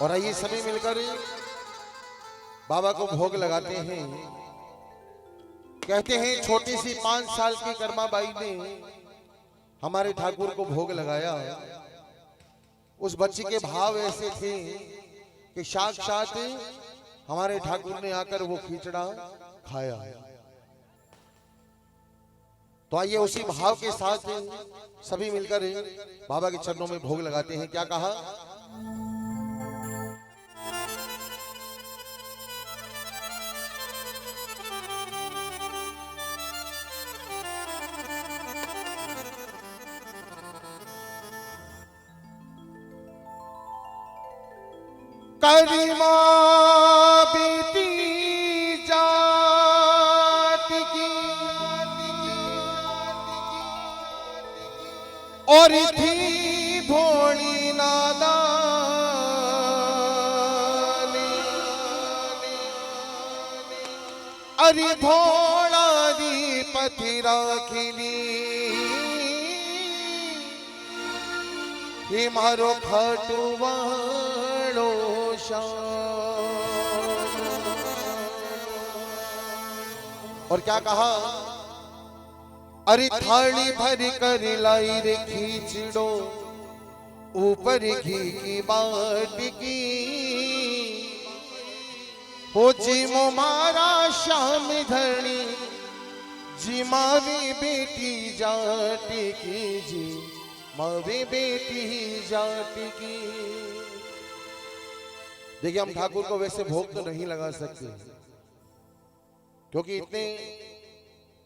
और आइए सभी मिलकर बाबा को भोग लगाते हैं। कहते हैं छोटी सी 5 साल की कर्मा बाई ने हमारे ठाकुर को भोग लगाया। उस बच्ची के भाव ऐसे थे कि साक्षात हमारे ठाकुर ने आकर वो खिचड़ा खाया। तो आइए उसी भाव के साथ सभी मिलकर बाबा के चरणों में भोग लगाते हैं। क्या कहा? करीमा बेटी जात की और थी भोली नादानी, अरे भोला दी पथिरा खिली हे मारो खटुआ और क्या कहा? अरे थाली भर कर लाई रे खींचड़ो ऊपर घी की बाट की हो जी मो मारा शाम धनी जी मावी बेटी जाट की जी मावी बेटी जाट की। देखिए हम ठाकुर को वैसे भोग तो नहीं लगा सकते क्योंकि इतने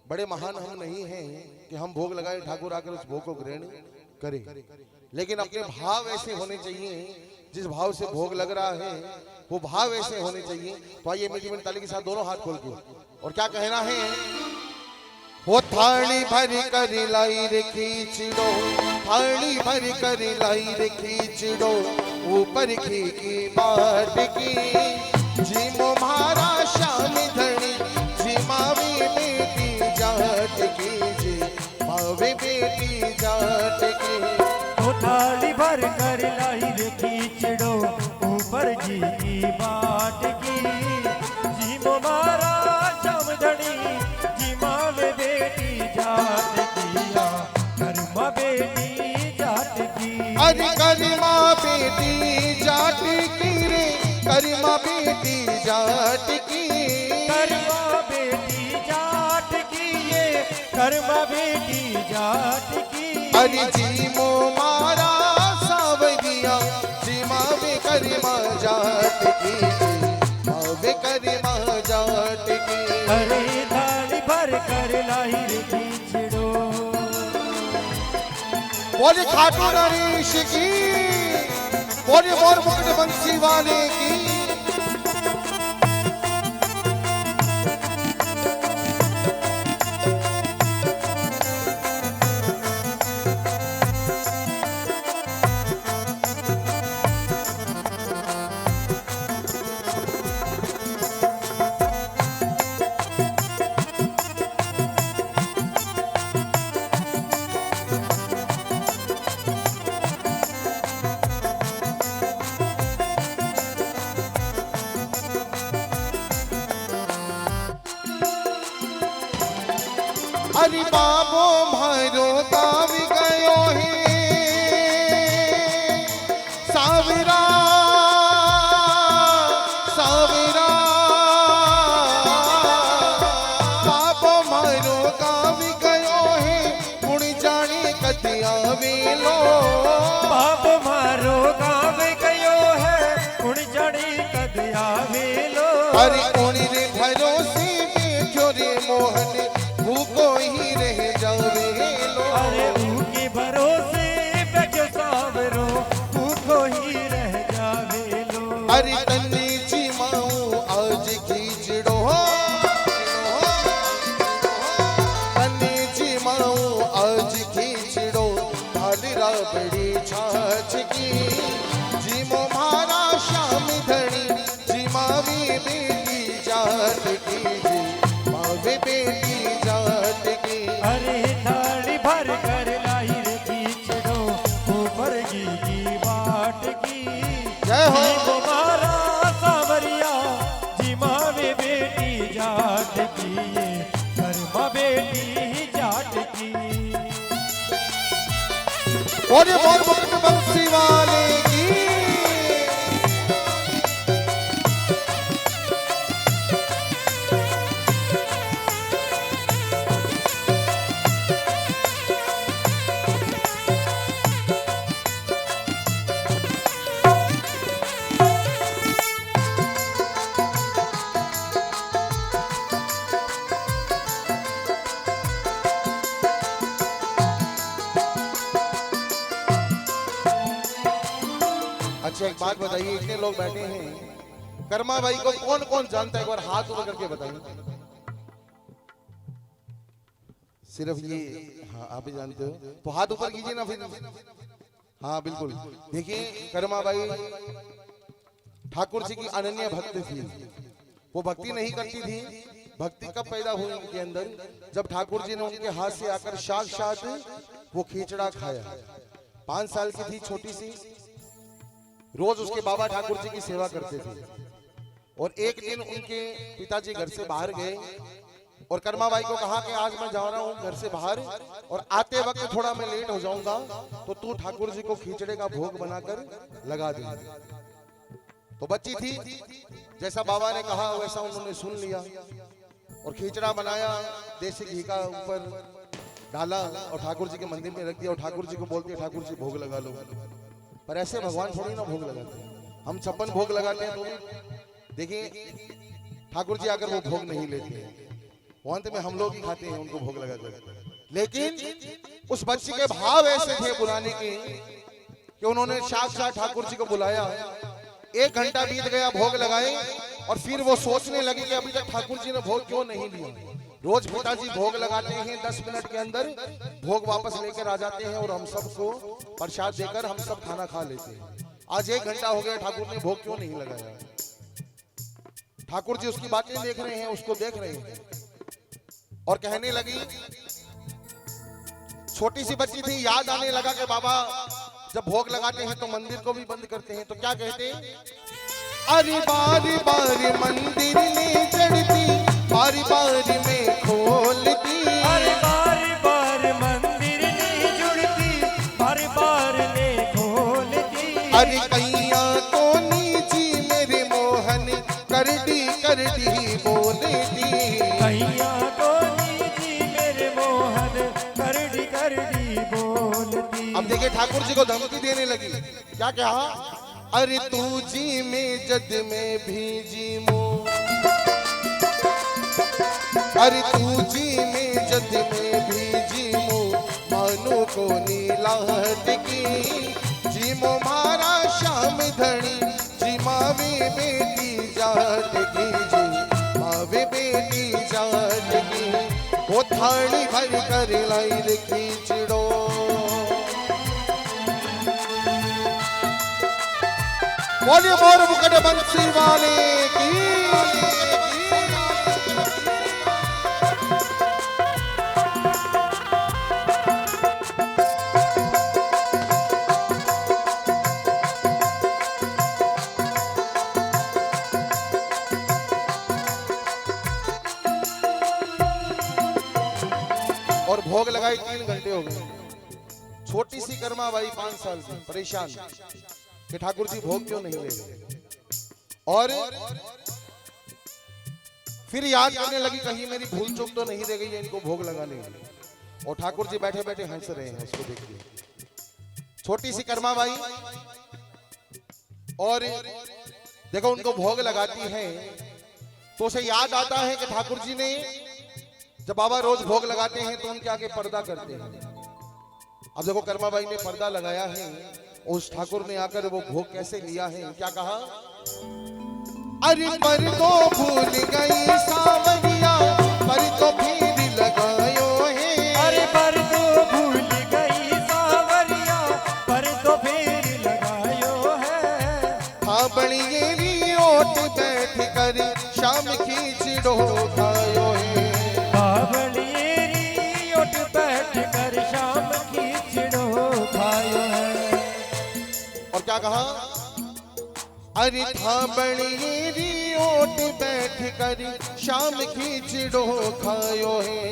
बड़े महान हम नहीं हैं कि हम भोग लगाए ठाकुर आकर उस भोग को ग्रहण करें, लेकिन अपने भाव ऐसे होने चाहिए। जिस भाव से भोग लग रहा है वो भाव ऐसे होने चाहिए। तो आइए मीठी मीठी ताली के साथ दोनों हाथ खोल के और क्या कहना है? वो थाली भरी कर लाई रे खींचड़ो, थाली भरी कर लाई रे खींचड़ो ऊपर घी की बाट की जी मो मारा श्याम धनी जी मावी बेटी जाट की जी मावी बेटी जाट की। वो थाली भर कर लाई रे खींचड़ो ऊपर घी की बाट की जी मो मारा श्याम धनी जी मावे बेटी जाट किया कर्मा बेटी जाट की। अरे करीमा बेटी जाट की रे करीमा बेटी जाट की, कर्मा बेटी जाट की ये कर्मा बेटी जाट की। अरे जी मो मारा सावगिया जी मावे करीमा जाट की मावे करीमा जाट की। अरे थाली भर कर लाई रे खींचड़ो बोले खाटू नरेश की, बोले मोर मुकुट बंसी वाले की। अरे बाबो मारो दाव गयो है सावरा सावरा बाबो मारो दाव गयो है गुण जाने कतिया वेलो। बाप मारो गाँव गयो है उड़ जड़ी कदया वेलो। अरे उन रे भरोसे बैठो रे मोहन भूखो ही रह जावे लो। अरे उनके भरोसे बैठो सावरो भूखो ही रह जावे लो। अरे तन्नी जी माऊ आज खींचड़ो तन्नी जी माऊ आज खींचड़ो थाली राबड़ी छाछ की जी मो मारा श्याम धनी जी मावी बेटी जाट की जी मावे बेटी जाट की। अरे थाली भर कर लाई रे खींचड़ो ऊपर घी की बाट की जय हो। और ये मोर मुकुट बंसी वाले की। अच्छा एक बात बताइए, इतने लोग बैठे हैं, कर्मा भाई को कौन कौन जानता है? एक बार हाथ ऊपर करके बताइए। सिर्फ ये, हाँ आप ही जानते हो, तो हाथ ऊपर कीजिए ना फिर। हाँ बिल्कुल। देखिए कर्मा भाई ठाकुर जी की अनन्य भक्त थी। वो भक्ति नहीं करती थी। भक्ति कब पैदा हुई उनके अंदर? जब ठाकुर जी ने उनके हाथ से आकर साक्षात वो खिचड़ा खाया। 5 साल की थी, छोटी सी। रोज उसके बाबा ठाकुर जी की सेवा करते थे। और एक दिन उनके पिताजी घर से बाहर गए और कर्मा बाई को कहा कि आज मैं जा रहा हूँ घर से बाहर और आते वक्त थोड़ा मैं लेट हो जाऊंगा, तो तू ठाकुर जी को खिचड़े का भोग बनाकर लगा दे। तो बच्ची थी, जैसा बाबा ने कहा वैसा उन्होंने सुन लिया और खिचड़ा बनाया, देसी घी का ऊपर डाला और ठाकुर जी के मंदिर में रख दिया। और ठाकुर जी को बोलते ठाकुर जी भोग लगा लो। पर ऐसे भगवान थोड़ी ना भोग लगाते हैं, हम 56 भोग लगाते हैं। तो भी देखिए ठाकुर जी आकर वो भोग नहीं लेते हैं, अंत में हम लोग ही खाते हैं उनको भोग लगाकर। लेकिन उस बच्ची के भाव ऐसे थे बुलाने के कि उन्होंने साक्षात ठाकुर जी को बुलाया। 1 घंटा बीत गया, भोग लगाए और फिर वो सोचने लगी कि अभी तक ठाकुर जी ने भोग क्यों नहीं लिया। रोज पिताजी भोग लगाते हैं, 10 मिनट के अंदर भोग वापस लेकर आ जाते हैं और हम सबको प्रसाद देकर हम सब खाना खा लेते हैं। आज 1 घंटा हो गया, ठाकुर ने भोग क्यों नहीं लगाया? ठाकुर जी उसकी बातें देख रहे हैं, उसको देख रहे हैं और कहने लगी, छोटी सी बच्ची थी, याद आने लगा कि बाबा जब भोग लगाते हैं तो मंदिर को भी बंद करते हैं। तो क्या कहते हैं? अरे बारी बारी मंदिर में चढ़ती, बारी बारी में खोलती। अरे बारी बार मंदिर में जुड़ती, बारी बार में खोलती। अरे कैया तो नीची मेरे मोहन करडी करडी बोलती। कैया तो नीची मेरे मोहन करडी करडी बोलती। अब देखिए ठाकुर जी को धमकी देने लगी। क्या कहा? अरे तू जी में जद में भीजी मो, अरे तू जी में जद में भीजी मो, मानो को नीलाहट की। जी मो मारा श्याम धनी, जी मावे बेटी जाट की। जी मावे बेटी जाट की। वो थाली भर कर लाई खींचड़ो, बोलिए मोर मुकुट बंसी वाले की। और भोग लगाए 3 घंटे हो गए। छोटी सी कर्मा बाई 5 साल की परेशान कि ठाकुर जी भोग क्यों नहीं ले रहे। और फिर याद करने लगी कहीं मेरी भूल चूक तो नहीं रह गई है इनको भोग लगाने में। और ठाकुर जी बैठे बैठे हंस रहे हैं, उसको देखिए छोटी सी कर्मा बाई। और देखो उनको भोग लगाती है तो उसे याद आता है कि ठाकुर जी ने जब बाबा रोज भोग लगाते हैं तो उनके आगे पर्दा करते हैं। अब देखो कर्मा बाई ने पर्दा लगाया है, उस ठाकुर ने आकर वो भोग कैसे लिया है, क्या कहा? अरे पर तो भूल गई सावरिया, पर तो फिर लगायो है। अरे पर तो भूल गई सावरिया, पर तो फिर लगायो है। हाँ बड़ी ओट बैठ कर शाम खींचड़ो खायो है। हाँ बड़ी ओट बैठ कर शाम खींचड़ो खायो है। और क्या कहा? अरे था बड़ी ओट बैठ कर शाम खींचड़ो खायो है।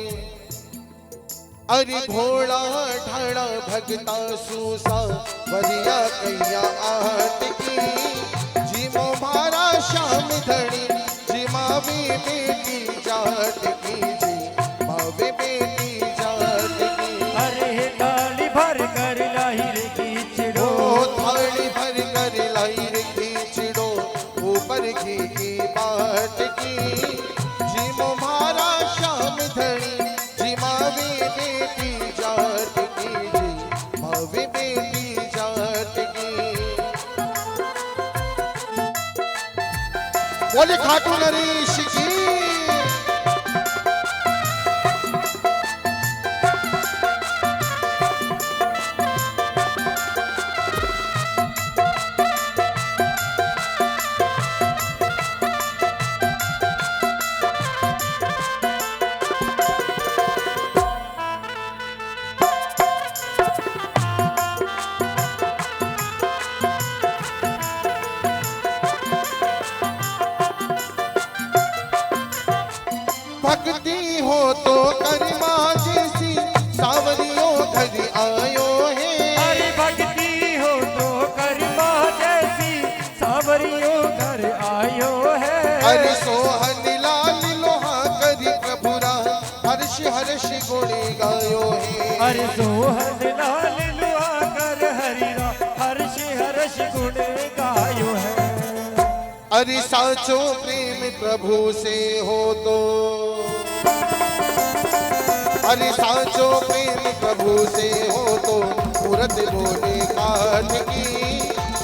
अरे घोड़ा ठाड़ा भगता सूसा वरिया कैया आहट की जी मोमारा श्याम धनी जी मावी बेटी जाट की जी मावी बेटी जाट की। अरे थाली भर कर लाई रे खींचड़ो थाली भर कर लाई रे खींचड़ो ऊपर घी की बाट की जी मोमारा श्याम धनी जी मावी बेटी जाट की जी मावी बेटी जाट की। बोले खाटू नरेश की। भक्ति हो तो करमा जैसी सावरियों घर आयो है। अरे भक्ति हो तो करमा जैसी सावरियों घर आयो है। अरे सोहन लाल लोहा करी प्रभुरा हर्ष हर्ष गुण गायो है। अरे सोहन लाल लुआ कर हरिरा हर्ष हर्ष गुण गायो है। अरे साचो प्रेम प्रभु से हो तो अरे साचो प्रेम प्रभु से हो तो मूरत बोले काठ की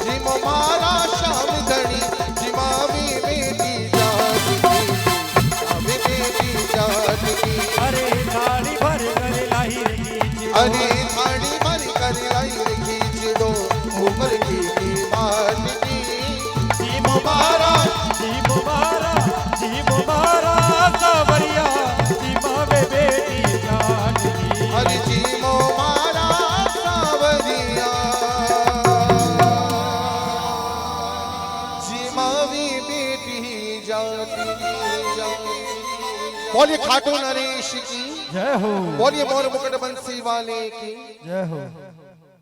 जी मारा श्याम धनी जी मावी बेटी जाट की मावी बेटी जाट की। अरे थाली भर कर लाई रे खींचड़ो अरे थाली भर कर लाई रे खींचड़ो ऊपर घी की बाट की जी मुबारा जी मुबारा जी मुबारा सावरिया जी मावे बेटी जाट की। हरि जी मो मारा सावरिया जी मावी बेटी जाती। बोलिए खाटू नरेश की जय हो बोलिए मोर मुकुट बंसी वाले की जय हो।